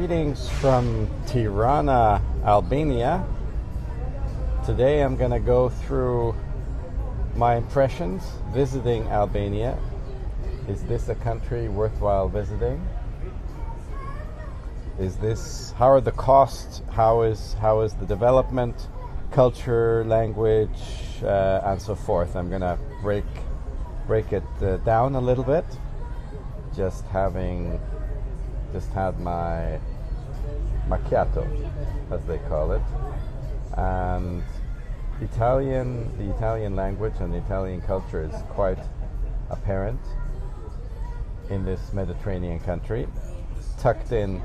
Greetings from Tirana, Albania. Today I'm going to go through my impressions visiting Albania. Is this a country worthwhile visiting? How are the costs? How is the development, culture, language, and so forth? I'm going to break it down a little bit. Just had my macchiato, as they call it, and the Italian language and the Italian culture is quite apparent in this Mediterranean country, tucked in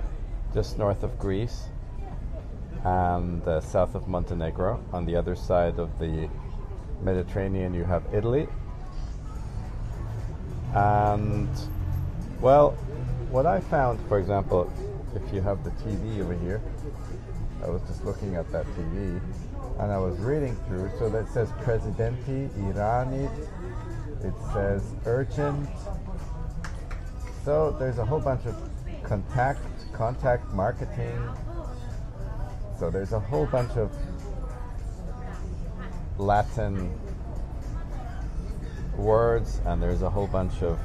just north of Greece and south of Montenegro. On the other side of the Mediterranean you have Italy. And well, what I found, for example, if you have the TV over here, I was just looking at that TV and I was reading through, so that says Presidenti Irani, it says urgent, so there's a whole bunch of contact marketing, so there's a whole bunch of Latin words and there's a whole bunch of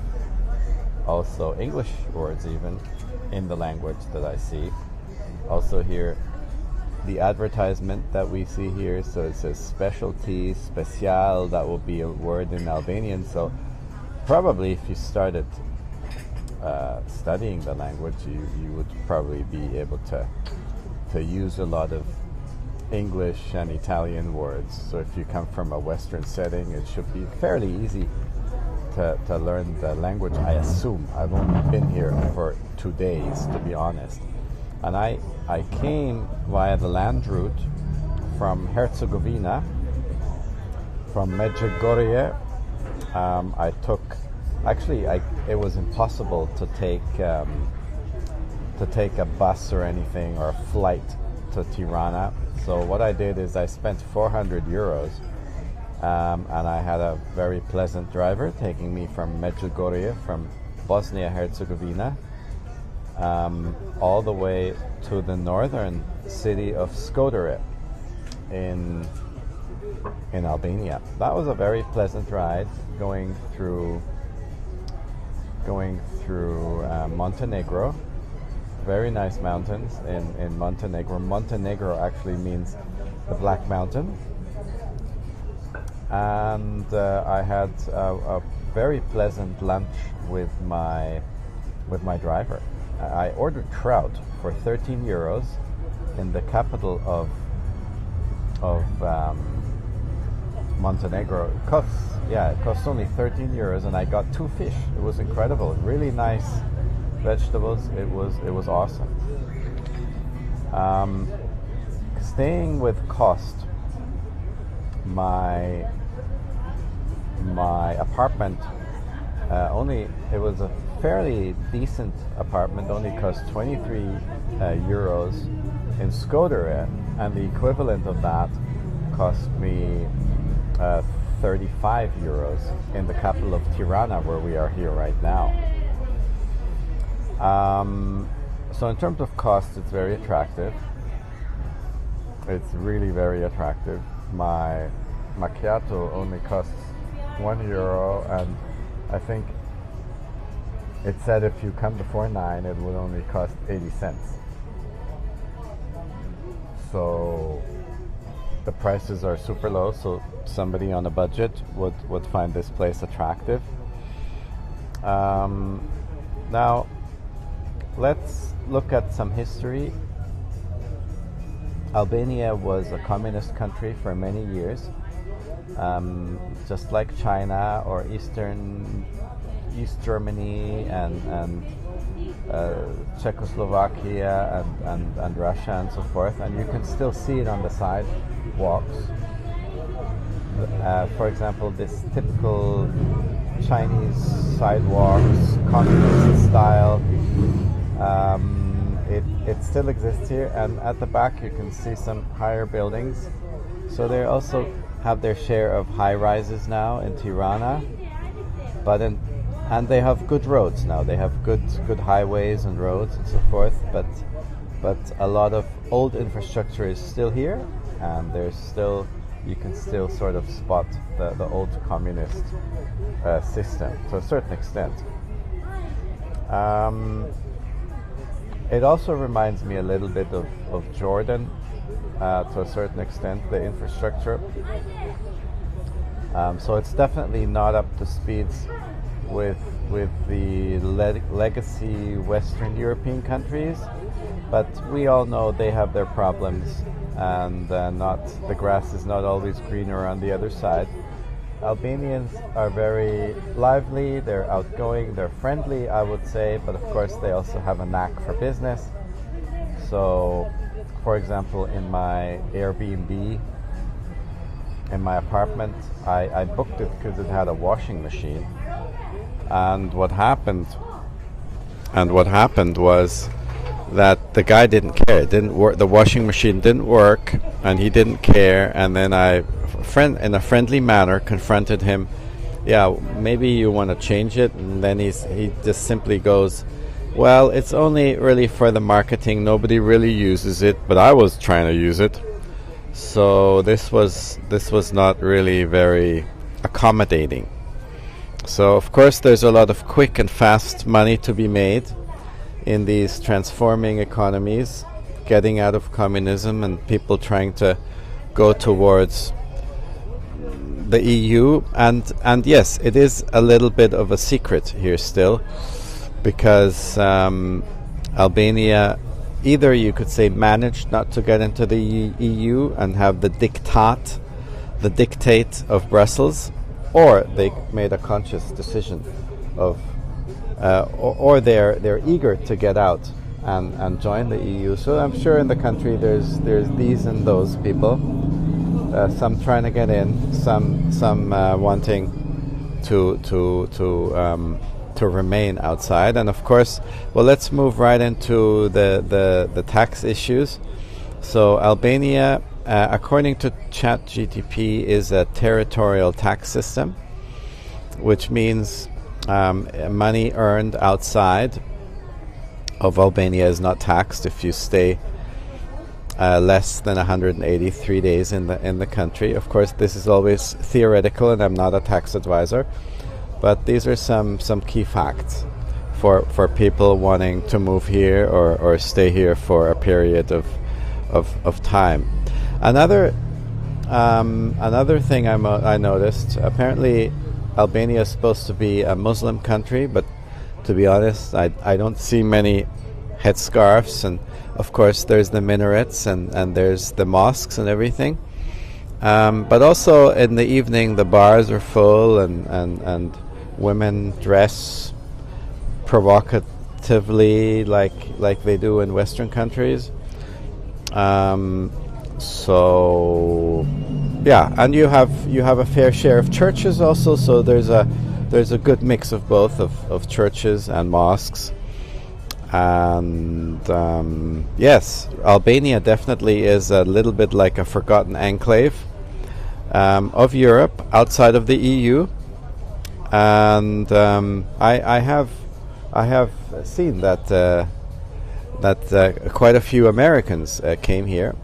also English words even in the language that I see. Also here the advertisement that we see here, so it says specialty, special, that will be a word in Albanian, so probably if you started studying the language you would probably be able to use a lot of English and Italian words. So if you come from a Western setting, it should be fairly easy to learn the language, I assume. I've only been here for 2 days, to be honest. And I came via the land route from Herzegovina, from Medjugorje. It was impossible to take a bus or anything or a flight to Tirana. So what I did is I spent 400 euros and I had a very pleasant driver taking me from Medjugorje, from Bosnia-Herzegovina, all the way to the northern city of Skodje in Albania. That was a very pleasant ride, going through Montenegro. Very nice mountains in Montenegro. Montenegro actually means the Black Mountain. And I had a very pleasant lunch with my driver. I ordered trout for 13 euros in the capital of Montenegro. It costs only 13 euros, and I got 2 fish. It was incredible. Really nice vegetables. It was awesome. Staying with cost, my apartment it was a fairly decent apartment, only cost 23 euros in Skodje, and the equivalent of that cost me 35 euros in the capital of Tirana, where we are here right now. So in terms of cost, it's very attractive. It's really very attractive. My macchiato only costs €1, and I think it said if you come before 9 it would only cost 80 cents. So the prices are super low, so somebody on a budget would find this place attractive. Now let's look at some history. Albania was a communist country for many years, just like China or East Germany and Czechoslovakia and Russia and so forth, and you can still see it on the sidewalks. For example, this typical Chinese sidewalks, communist style, it still exists here, and at the back you can see some higher buildings. So they also have their share of high rises now in Tirana, but in and they have good roads now. They have good highways and roads and so forth. But a lot of old infrastructure is still here, and you can still sort of spot the old communist system to a certain extent. It also reminds me a little bit of Jordan to a certain extent, the infrastructure. So it's definitely not up to speeds with the legacy Western European countries, but we all know they have their problems, and the grass is not always greener on the other side. Albanians are very lively, they're outgoing, they're friendly, I would say, but of course they also have a knack for business. So, for example, in my Airbnb, in my apartment, I booked it because it had a washing machine. And what happened was that the guy didn't care. It didn't work. The washing machine didn't work, and he didn't care. And then in a friendly manner, confronted him. Yeah, maybe you want to change it. And then he just simply goes, well, it's only really for the marketing. Nobody really uses it, but I was trying to use it. So this was not really very accommodating. So of course there's a lot of quick and fast money to be made in these transforming economies, getting out of communism and people trying to go towards the EU. And yes, it is a little bit of a secret here still, because Albania, either you could say managed not to get into the EU and have the dictate of Brussels, or they made a conscious decision of, or they're eager to get out and join the EU. So I'm sure in the country there's these and those people, some trying to get in, some wanting to remain outside. And of course, well, let's move right into the tax issues. So Albania, according to ChatGTP, is a territorial tax system, which means money earned outside of Albania is not taxed if you stay less than 183 days in the country. Of course, this is always theoretical, and I'm not a tax advisor, but these are some key facts for people wanting to move here or stay here for a period of time. Another thing I noticed, apparently Albania is supposed to be a Muslim country, but to be honest, I don't see many headscarves, and of course there's the minarets and there's the mosques and everything. But also in the evening the bars are full, and women dress provocatively like they do in Western countries. So yeah, and you have a fair share of churches also. So there's a good mix of both of churches and mosques. And yes, Albania definitely is a little bit like a forgotten enclave of Europe outside of the EU. And I have seen that quite a few Americans came here.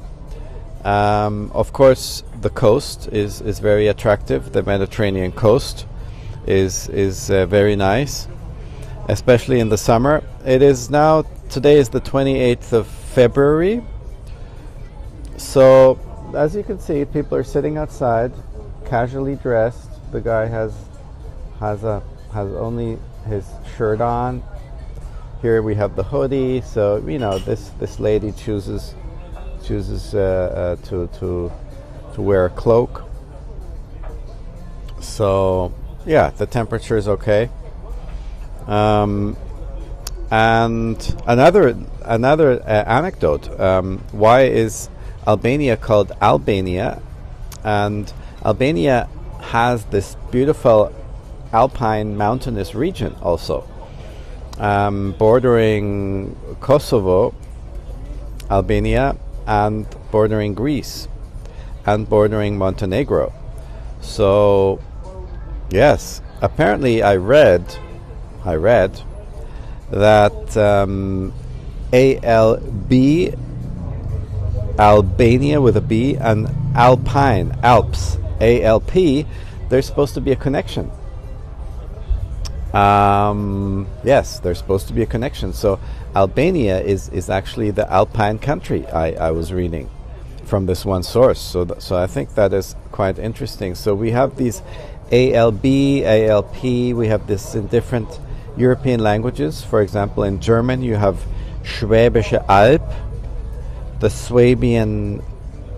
Of course, the coast is very attractive. The Mediterranean coast is very nice, especially in the summer. Today is the 28th of February. So, as you can see, people are sitting outside, casually dressed. The guy has only his shirt on. Here we have the hoodie. So this lady chooses to wear a cloak. So yeah, the temperature is okay. And another anecdote. Why is Albania called Albania? And Albania has this beautiful alpine mountainous region also, bordering Kosovo, Albania, and bordering Greece, and bordering Montenegro. So yes, apparently I read I read that ALB, Albania with a B, and Alpine, Alps, ALP, there's supposed to be a connection. Yes, there's supposed to be a connection. So Albania is actually the Alpine country, I was reading from this one source. So I think that is quite interesting. So we have these ALB, ALP, we have this in different European languages. For example, in German you have Schwäbische Alb, the Swabian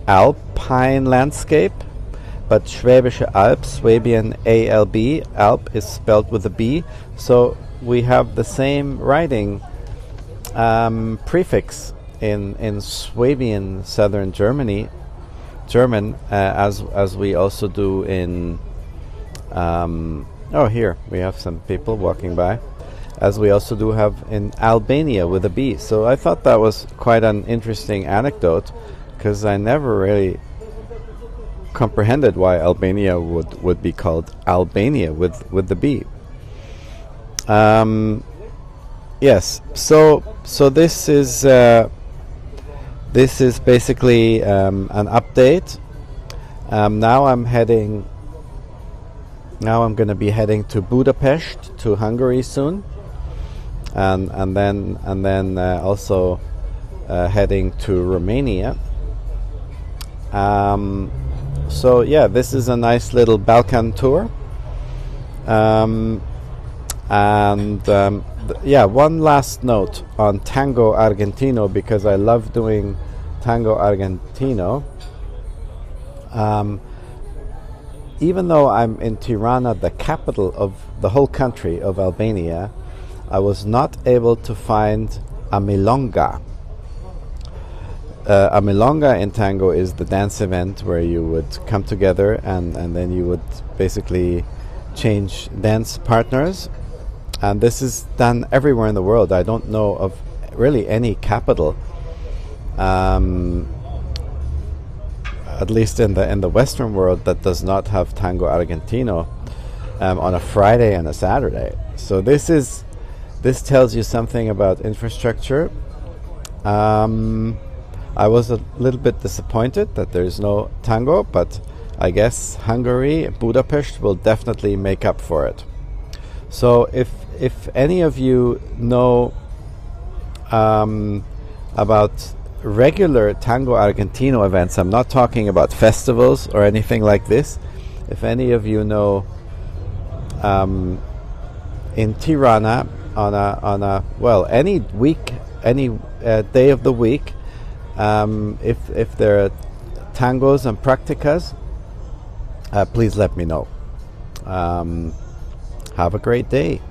Alpine landscape, but Schwäbische Alb, Swabian ALB, Alp is spelled with a B, so we have the same writing prefix in Swabian southern German, as we also do in here we have some people walking by, as we also do have in Albania with a B. So I thought that was quite an interesting anecdote, because I never really comprehended why Albania would be called Albania with the B. Yes, so this is basically an update. Now I'm going to be heading to Budapest, to Hungary soon, and then also heading to Romania. So yeah, this is a nice little Balkan tour. One last note on Tango Argentino, because I love doing Tango Argentino. Even though I'm in Tirana, the capital of the whole country of Albania, I was not able to find a milonga. A milonga in tango is the dance event where you would come together and then you would basically change dance partners. And this is done everywhere in the world. I don't know of really any capital, at least in the Western world, that does not have Tango Argentino on a Friday and a Saturday. So this tells you something about infrastructure. I was a little bit disappointed that there's no tango, but I guess Hungary, Budapest will definitely make up for it. So if any of you know about regular Tango Argentino events, I'm not talking about festivals or anything like this. If any of you know in Tirana on a any week, any day of the week, if there are tangos and practicas, please let me know. Have a great day.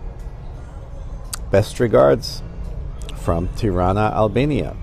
Best regards from Tirana, Albania.